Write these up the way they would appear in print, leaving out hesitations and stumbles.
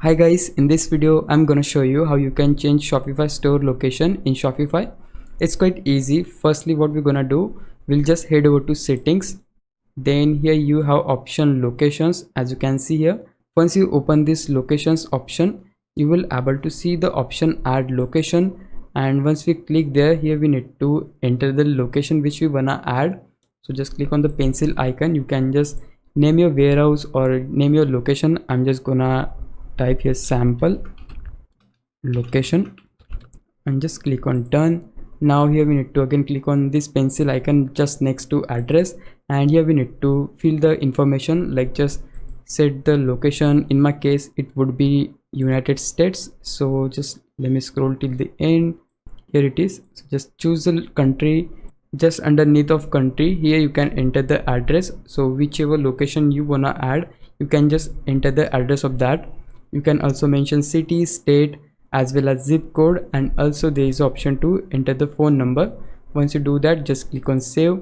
Hi guys, in this video I'm gonna show you how you can change Shopify store location in Shopify. It's quite easy. Firstly, what we're gonna do, we'll just head over to settings. Then here you have option locations. As you can see here, once you open this locations option, you will able to see the option add location. And once we click there, here we need to enter the location which we wanna add. So just click on the pencil icon. You can just name your warehouse or name your location. I'm just gonna type here sample location and just click on done. Now here we need to again click on this pencil icon just next to address, and here we need to fill the information, like just set the location. In my case it would be United States, so just let me scroll till the end. Here it is. So just choose the country. Just underneath of country, here you can enter the address. So whichever location you wanna add, you can just enter the address of that. You can also mention city, state, as well as zip code, and also there is option to enter the phone number. Once you do that, just click on save.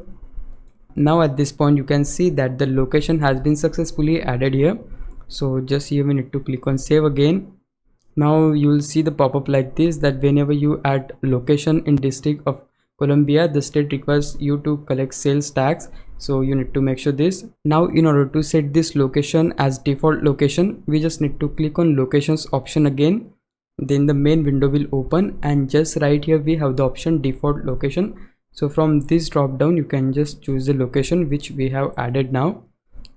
Now at this point you can see that the location has been successfully added here. So just here we need to click on save again. Now you will see the pop-up like this, that whenever you add location in District of Columbia, the state requires you to collect sales tax, so you need to make sure this. Now in order to set this location as default location, we just need to click on locations option again. Then the main window will open, and just right here we have the option default location. So from this drop down you can just choose the location which we have added now,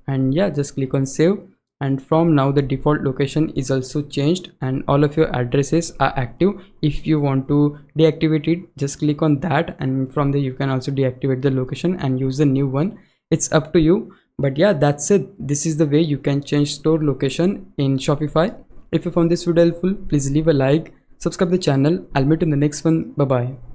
and yeah, just click on save. And from now the default location is also changed and all of your addresses are active. If you want to deactivate it, just click on that, and from there you can also deactivate the location and use the new one. It's up to you, but yeah, that's it. This is the way you can change store location in Shopify. If you found this video helpful, please leave a like, subscribe the channel. I'll meet you in the next one. Bye bye.